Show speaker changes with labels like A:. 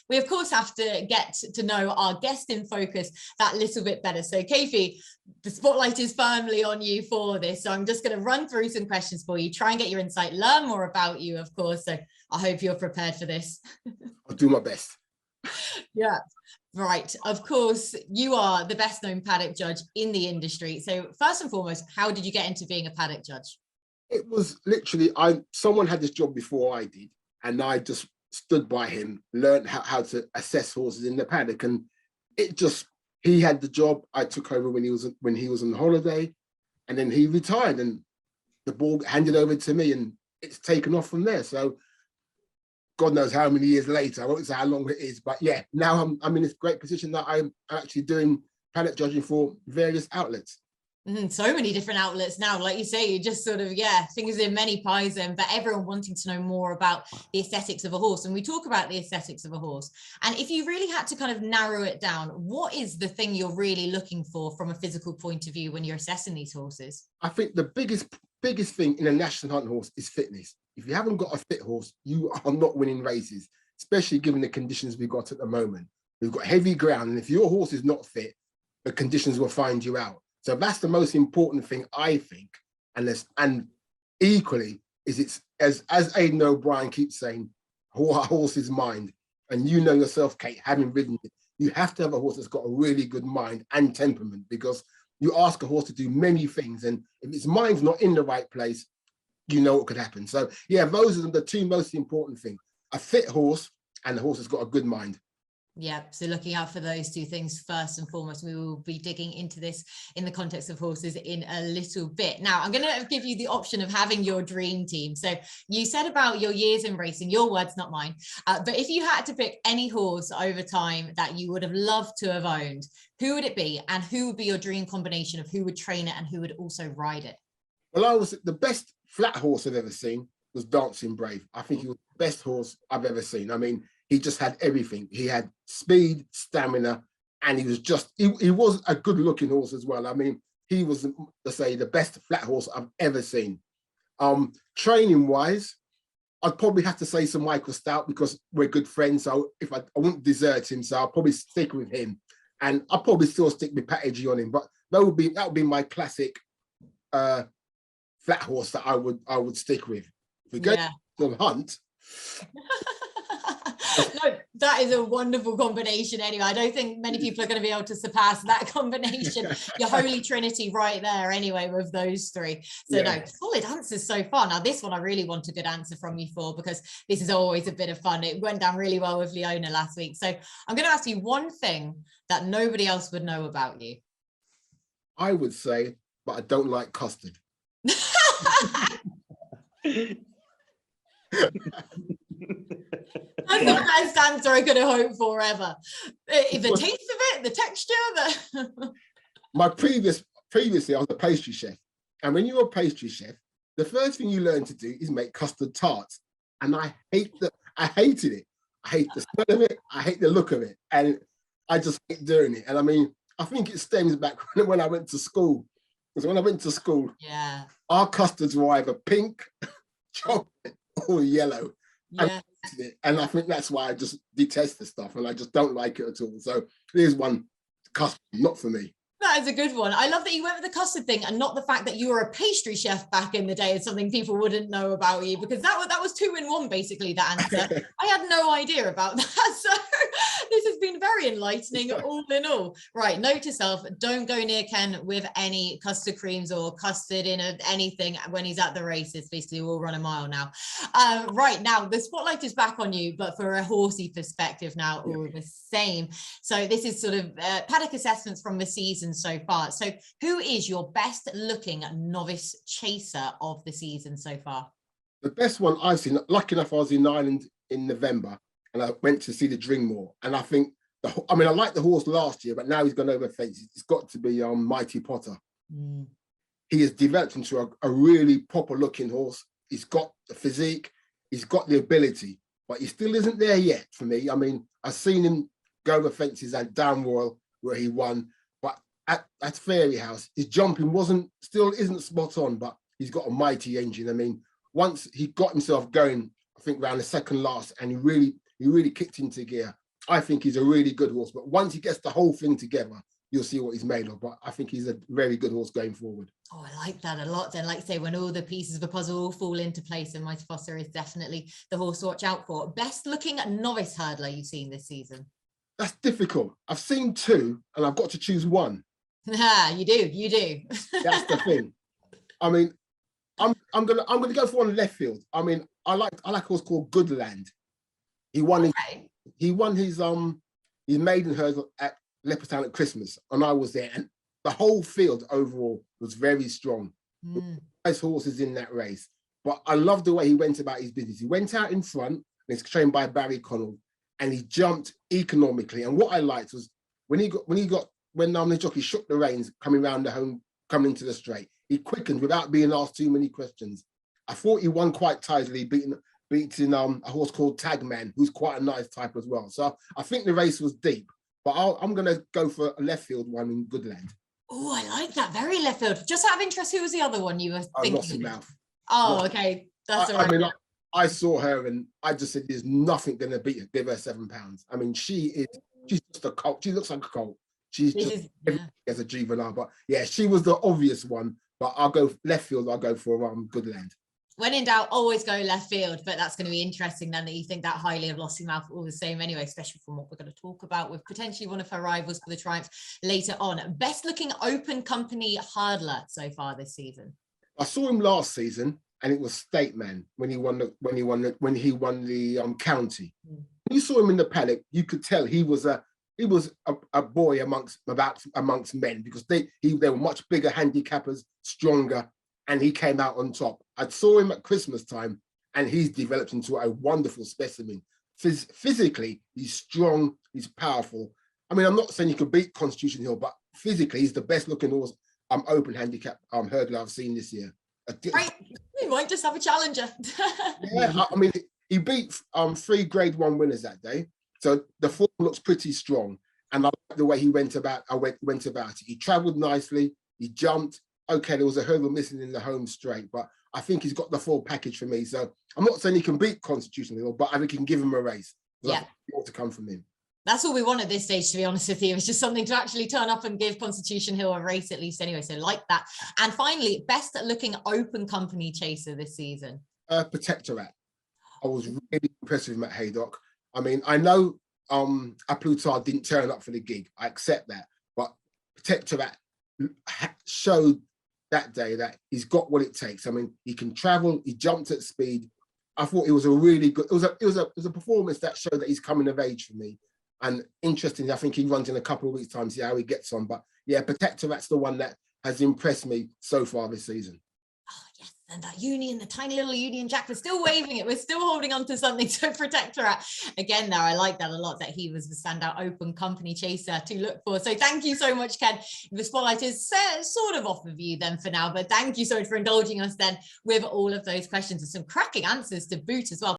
A: we of course have to get to know our guest in focus that little bit better. So Kathy, the spotlight is firmly on you for this. So I'm just going to run through some questions for you, try and get your insight, learn more about you, of course. So I hope you're prepared for this.
B: I'll do my best.
A: Yeah. Right. Of course, you are the best known paddock judge in the industry. So first and foremost, how did you get into being a paddock judge?
B: It was literally, someone had this job before I did, and I just stood by him, learned how to assess horses in the paddock. And he had the job. I took over when he was on holiday, and then he retired, and the ball handed over to me, and it's taken off from there. So God knows how many years later, I won't say how long it is, but yeah, now I'm in this great position that I'm actually doing paddock judging for various outlets.
A: So many different outlets now, like you say, you just sort of, yeah, fingers in many pies in, but everyone wanting to know more about the aesthetics of a horse. And we talk about the aesthetics of a horse. And if you really had to kind of narrow it down, what is the thing you're really looking for from a physical point of view when you're assessing these horses?
B: I think the biggest thing in a national hunting horse is fitness. If you haven't got a fit horse, you are not winning races, especially given the conditions we've got at the moment. We've got heavy ground, and if your horse is not fit, the conditions will find you out. So that's the most important thing, I think, and equally is it's as Aidan O'Brien keeps saying, a horse is mind. And you know yourself, Kate, having ridden it, you have to have a horse that's got a really good mind and temperament, because you ask a horse to do many things, and if its mind's not in the right place, you know what could happen. So yeah, those are the two most important things: a fit horse and a horse that's got a good mind.
A: Yeah, so looking out for those two things first and foremost. We will be digging into this in the context of horses in a little bit. Now, I'm going to give you the option of having your dream team. So you said about your years in racing, your words, not mine. But if you had to pick any horse over time that you would have loved to have owned, who would it be? And who would be your dream combination of who would train it and who would also ride it?
B: Well, the best flat horse I've ever seen was Dancing Brave. I think he was the best horse I've ever seen. I mean, he just had everything. He had speed, stamina, and he was a good looking horse as well. I mean, he was, let's say, the best flat horse I've ever seen. Training wise, I'd probably have to say Sir Michael Stout, because we're good friends. So if I wouldn't desert him, so I'll probably stick with him. And I'll probably still stick with Pat Edgy on him, but that would be my classic flat horse that I would stick with. If we go to hunt.
A: No, that is a wonderful combination anyway. I don't think many people are going to be able to surpass that combination. Your holy trinity right there anyway with those three. So no, solid answers so far. Now this one I really want a good answer from you for, because this is always a bit of fun. It went down really well with Leona last week. So I'm going to ask you one thing that nobody else would know about you.
B: I would say, but I don't like custard.
A: That's the best answer I could have hoped for ever. The taste of it, the texture,
B: previously I was a pastry chef, and when you're a pastry chef, the first thing you learn to do is make custard tarts, and I hated it. I hate the smell of it. I hate the look of it, and I just hate doing it. And I mean, I think it stems back when I went to school. Because when I went to school, our custards were either pink, chocolate, or yellow.
A: Yeah.
B: And I think that's why I just detest the stuff, and I just don't like it at all. So here's one custard, not for me.
A: That is a good one. I love that you went with the custard thing and not the fact that you were a pastry chef back in the day. It's something people wouldn't know about you, because that was 2 in 1, basically, that answer. I had no idea about that. So this has been very enlightening all in all. Right, note to self, don't go near Ken with any custard creams or custard in anything when he's at the races. Basically, we'll run a mile now. Right, now the spotlight is back on you, but for a horsey perspective now, all the same. So this is sort of paddock assessments from the season so far. So who is your best looking novice chaser of the season so far?
B: The best one I've seen, lucky enough I was in Ireland in November, and I went to see the Dringmore, and I think I liked the horse last year, but now he's gone over fences. It's got to be Mighty Potter. He has developed into a really proper looking horse. He's got the physique, he's got the ability, but he still isn't there yet for me. I mean, I've seen him go over fences at Down Royal where he won, but at Fairy House, his jumping still isn't spot on, but he's got a mighty engine. I mean, once he got himself going, I think around the second last, and he really kicked into gear. I think he's a really good horse. But once he gets the whole thing together, you'll see what he's made of. But I think he's a very good horse going forward.
A: Oh, I like that a lot. Then, like I say, when all the pieces of a puzzle all fall into place, and Mighty Foster is definitely the horse to watch out for. Best looking novice hurdler you've seen this season?
B: That's difficult. I've seen two, and I've got to choose one.
A: You do.
B: That's the thing. I mean, I'm gonna go for one left field. I mean, I like a horse called Goodland. He won his maiden hurdle at Leopardstown at Christmas, and I was there, and the whole field overall was very strong. Nice horses in that race, but I love the way he went about his business. He went out in front, and he's trained by Barry Connell, and he jumped economically. And what I liked was when the jockey shook the reins coming into the straight, he quickened without being asked too many questions. I thought he won quite tidily, beating a horse called Tagman, who's quite a nice type as well. So I think the race was deep, but I'm going to go for a left field one in Goodland.
A: Oh, I like that. Very left field. Just out of interest, who was the other one you were thinking?
B: Lossymouth.
A: Oh, okay. That's all right.
B: I mean, I saw her and I just said, there's nothing going to beat her. Give her £7. I mean, she's just a colt. She looks like a colt. She's just as a juvenile, but yeah, she was the obvious one. But I'll go left field. I'll go for Goodland.
A: When in doubt, always go left field. But that's going to be interesting then that you think that highly of Lossymouth all the same anyway, especially from what we're going to talk about with potentially one of her rivals for the Triumph later on. Best looking open company hurdler so far this season.
B: I saw him last season, and it was State Man when he won the county. When you saw him in the paddock, you could tell he was a boy amongst men, because they were much bigger handicappers, stronger, and he came out on top. I saw him at Christmas time, and he's developed into a wonderful specimen. Physically, he's strong, he's powerful. I mean, I'm not saying he could beat Constitution Hill, but physically, he's the best looking horse open handicap hurdler I've seen this year.
A: Right, we might just have a challenger.
B: Yeah, I mean, he beat 3 Grade 1 winners that day, so the form looks pretty strong, and I like the way he went about it. He travelled nicely, he jumped. Okay, there was a hurdle missing in the home straight, but I think he's got the full package for me. So I'm not saying he can beat Constitution Hill, but I think he can give him a race. Yeah, more to come from him.
A: That's all we want at this stage, to be honest with you. It's just something to actually turn up and give Constitution Hill a race at least anyway. So like that. And finally, best looking open company chaser this season.
B: Protectorate. I was really impressed with him at Haydock. I mean, I know Aplutar didn't turn up for the gig. I accept that. But Protectorate showed that day that he's got what it takes. I mean, he can travel, he jumped at speed. I thought it was a really good, it was a performance that showed that he's coming of age for me. And interestingly, I think he runs in a couple of weeks' time, see how he gets on. But yeah, Protectorate's the one that has impressed me so far this season.
A: Oh, yes. And that Union, the tiny little Union Jack, we're still waving it. We're still holding on to something to Protectorate. Again, though, I like that a lot, that he was the standout open company chaser to look for. So thank you so much, Ken. The spotlight is sort of off of you then for now, but thank you so much for indulging us then with all of those questions and some cracking answers to boot as well.